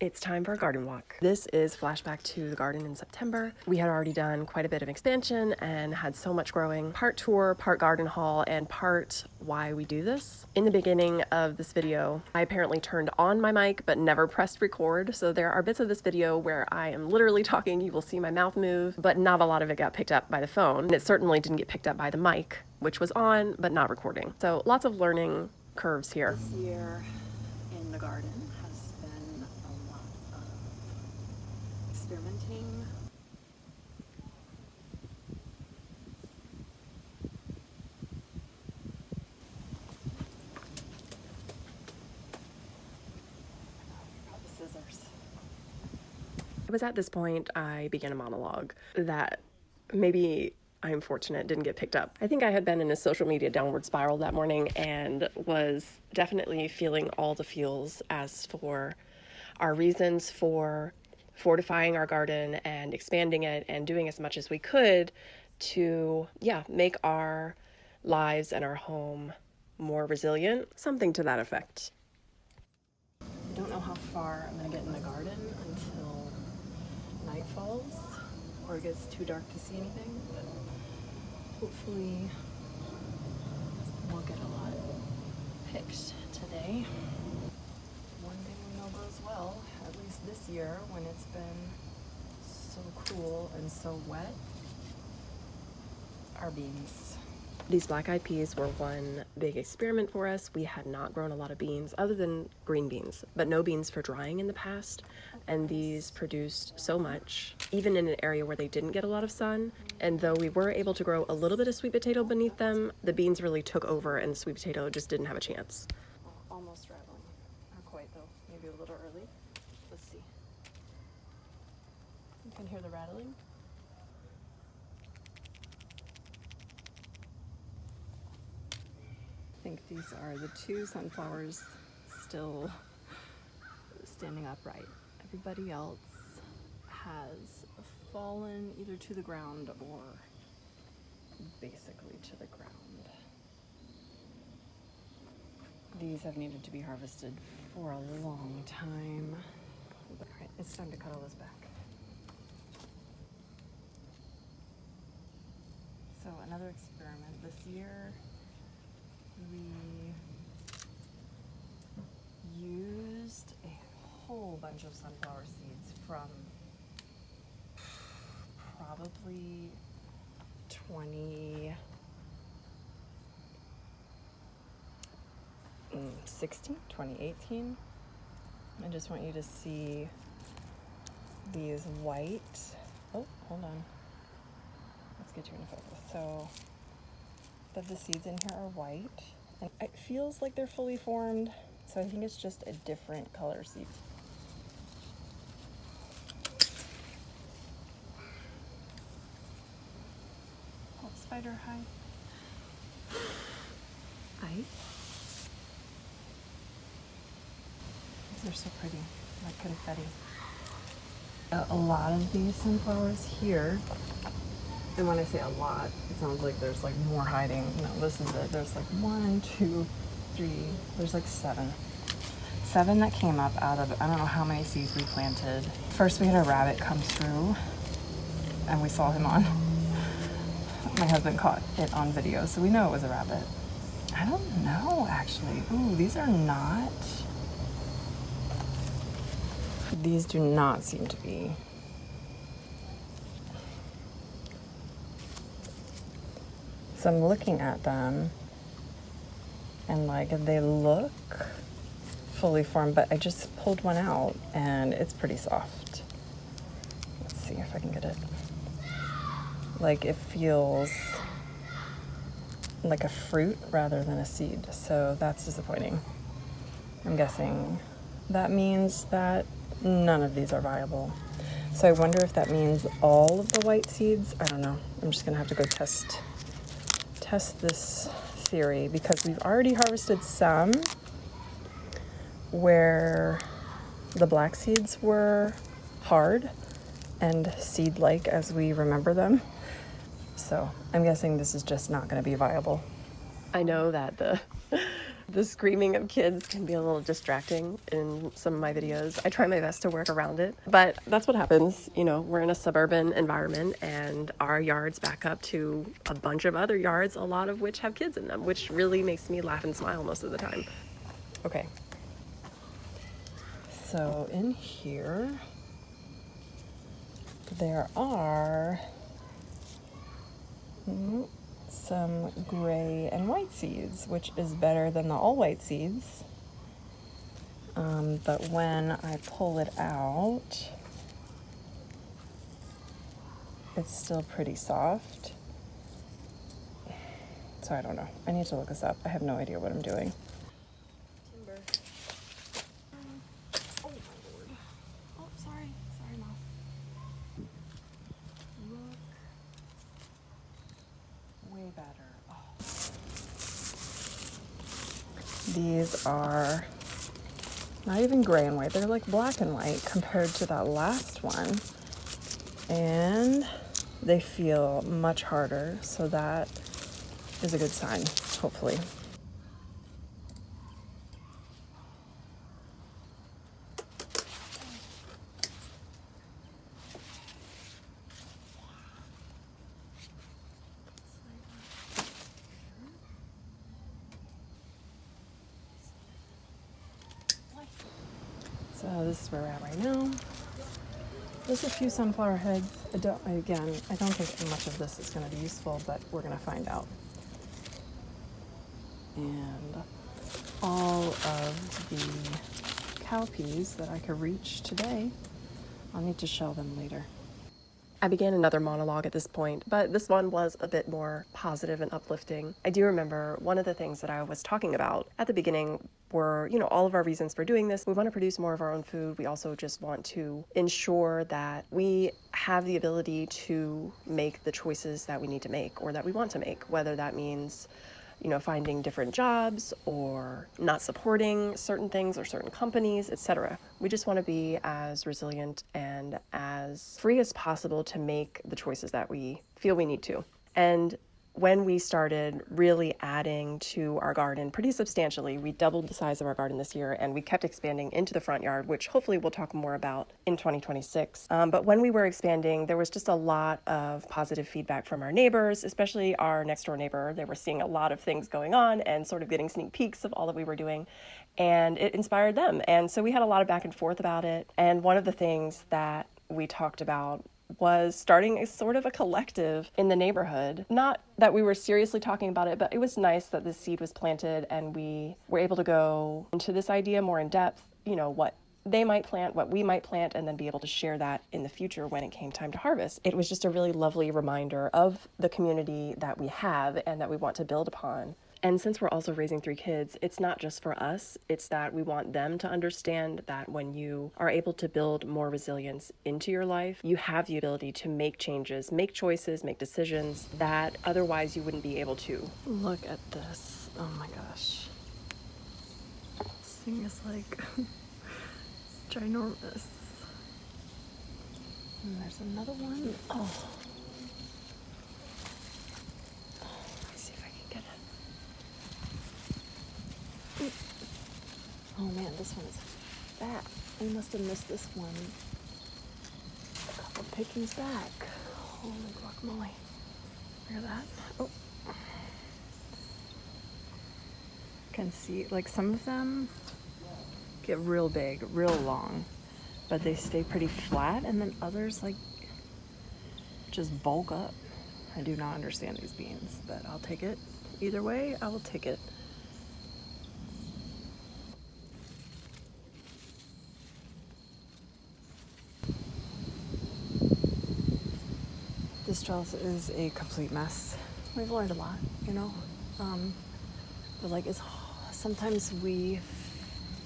It's time for a garden walk. This is flashback to the garden in September. We had already done quite a bit of expansion and had so much growing. Part tour, part garden haul, and part why we do this. In the beginning of this video, I apparently turned on my mic but never pressed record. So there are bits of this video where I am literally talking. You will see my mouth move, but not a lot of it got picked up by the phone. And it certainly didn't get picked up by the mic, which was on but not recording. So lots of learning curves here. This year in the garden has been a lot of experimenting. Probably scissors. It was at this point I began a monologue that maybe I'm fortunate didn't get picked up. I think I had been in a social media downward spiral that morning and was definitely feeling all the feels as for our reasons for fortifying our garden and expanding it and doing as much as we could to, make our lives and our home more resilient, something to that effect. I don't know how far I'm gonna get in the garden until night falls or it gets too dark to see anything, but hopefully we'll get a lot picked today. One thing we know goes well, at least this year when it's been so cool and so wet, are beans. These black-eyed peas were one big experiment for us. We had not grown a lot of beans other than green beans, but no beans for drying in the past. And these produced so much, even in an area where they didn't get a lot of sun. And though we were able to grow a little bit of sweet potato beneath them, the beans really took over and the sweet potato just didn't have a chance. Almost rattling. Not quite though, maybe a little early. Let's see. You can hear the rattling? I think these are the two sunflowers still standing upright. Everybody else has fallen either to the ground or basically to the ground. These have needed to be harvested for a long time. All right, it's time to cut all this back. So another experiment this year. We used a whole bunch of sunflower seeds from probably 2018. I just want you to see these white, oh, hold on. Let's get you in focus. So the seeds in here are white and it feels like they're fully formed, so I think it's just a different color seed. Oh, spider, hi. Hi. These are so pretty, like confetti. A lot of these sunflowers here, and when I say a lot, it sounds like there's like more hiding. No, this is it. There's like 1, 2, 3, there's like 7. 7 that came up out of, I don't know how many seeds we planted. First we had a rabbit come through and we saw him on. My husband caught it on video, so we know it was a rabbit. I don't know actually. Ooh, these do not seem to be. So I'm looking at them and like they look fully formed, but I just pulled one out and it's pretty soft. Let's see if I can get it. Like it feels like a fruit rather than a seed, so that's disappointing. I'm guessing that means that none of these are viable. So I wonder if that means all of the white seeds. I don't know. I'm just gonna have to go test this theory because we've already harvested some where the black seeds were hard and seed-like as we remember them. So I'm guessing this is just not going to be viable. I know that the The screaming of kids can be a little distracting in some of my videos. I try my best to work around it, but that's what happens. You know, we're in a suburban environment and our yards back up to a bunch of other yards, a lot of which have kids in them, which really makes me laugh and smile most of the time. Okay. So in here, there are some gray and white seeds, which is better than the all white seeds. But when I pull it out, it's still pretty soft. So I don't know. I need to look this up. I have no idea what I'm doing. Timber. Oh my lord. Oh, sorry. Sorry, Moth. Look. Way better. Oh. These are not even gray and white. They're like black and white compared to that last one. And they feel much harder, so that is a good sign, hopefully. So this is where we're at right now. There's a few sunflower heads. I don't think much of this is going to be useful, but we're going to find out. And all of the cowpeas that I could reach today, I'll need to shell them later. I began another monologue at this point, but this one was a bit more positive and uplifting. I do remember one of the things that I was talking about at the beginning were, you know, all of our reasons for doing this. We want to produce more of our own food. We also just want to ensure that we have the ability to make the choices that we need to make or that we want to make, whether that means, you know, finding different jobs or not supporting certain things or certain companies, etc. We just want to be as resilient and as free as possible to make the choices that we feel we need to. And when we started really adding to our garden pretty substantially, we doubled the size of our garden this year, and we kept expanding into the front yard, which hopefully we'll talk more about in 2026. But when we were expanding, there was just a lot of positive feedback from our neighbors, especially our next door neighbor. They were seeing a lot of things going on and sort of getting sneak peeks of all that we were doing, and it inspired them. And so we had a lot of back and forth about it. And one of the things that we talked about was starting a sort of a collective in the neighborhood. Not that we were seriously talking about it, but it was nice that the seed was planted and we were able to go into this idea more in depth, you know, what they might plant, what we might plant, and then be able to share that in the future when it came time to harvest. It was just a really lovely reminder of the community that we have and that we want to build upon. And since we're also raising 3 kids, it's not just for us, it's that we want them to understand that when you are able to build more resilience into your life, you have the ability to make changes, make choices, make decisions that otherwise you wouldn't be able to. Look at this. Oh my gosh. This thing is like ginormous. And there's another one. Oh. Oh man, this one is fat. We must have missed this one a couple pickings back. Holy guacamole. Look at that. Oh. Can see, like some of them get real big, real long, but they stay pretty flat, and then others like just bulk up. I do not understand these beans, but I'll take it. Either way, I will take it. This trellis is a complete mess. We've learned a lot, you know, but like it's sometimes we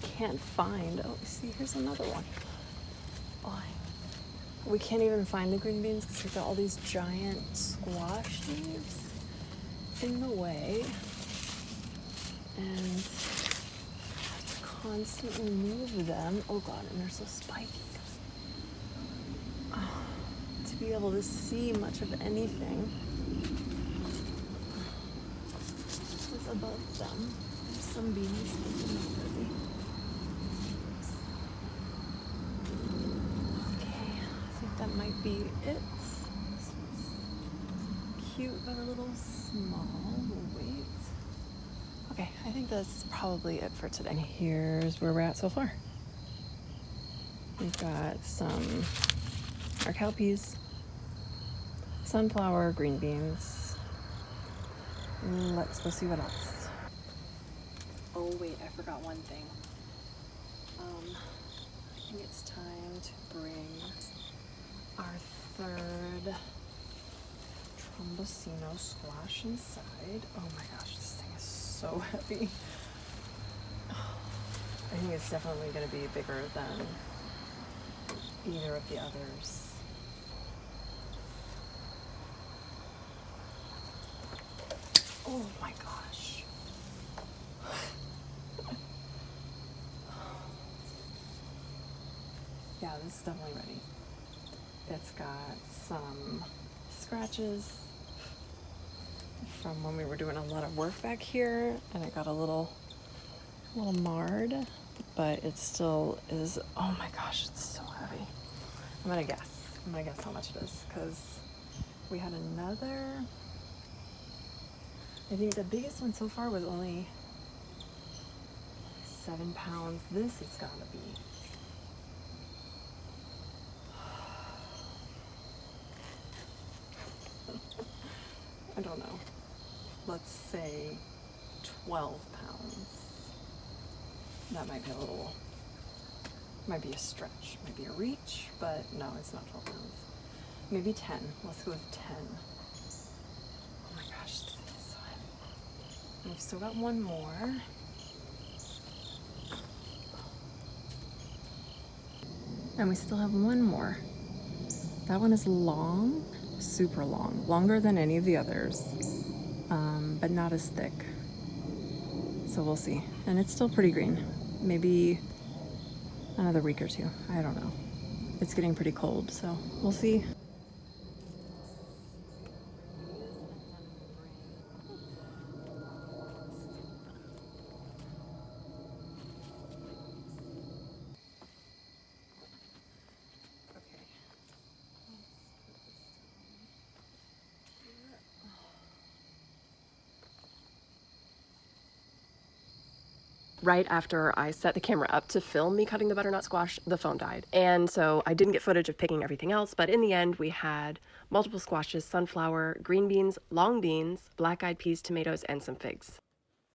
can't find. Oh, see, here's another one. Oh, we can't even find the green beans because we've got all these giant squash leaves in the way, and have to constantly move them. Oh God, and they're so spiky. To be able to see much of anything is above them. There's some beans. Okay, I think that might be it. This looks cute, but a little small. We'll wait. Okay, I think that's probably it for today. And here's where we're at so far. We've got some our cowpeas, sunflower, green beans. Let's go see what else. Oh wait, I forgot one thing. I think it's time to bring our third Trombocino squash inside. Oh my gosh, this thing is so heavy. I think it's definitely going to be bigger than either of the others. Oh my gosh. Yeah, this is definitely ready. It's got some scratches from when we were doing a lot of work back here, and it got a little marred, but it still is. Oh my gosh, it's so heavy. I'm gonna guess how much it is, because we had another. I think the biggest one so far was only 7 pounds. This is gotta be. I don't know. Let's say 12 pounds. That might be might be a stretch, might be a reach, but no, it's not 12 pounds. Maybe 10. Let's go with 10. Oh my gosh, this is so heavy. We've still got one more. And we still have one more. That one is long, super long, longer than any of the others, but not as thick. So we'll see. And it's still pretty green. Maybe another week or two. I don't know. It's getting pretty cold, so we'll see. Right after I set the camera up to film me cutting the butternut squash, the phone died. And so I didn't get footage of picking everything else, but in the end we had multiple squashes, sunflower, green beans, long beans, black-eyed peas, tomatoes, and some figs.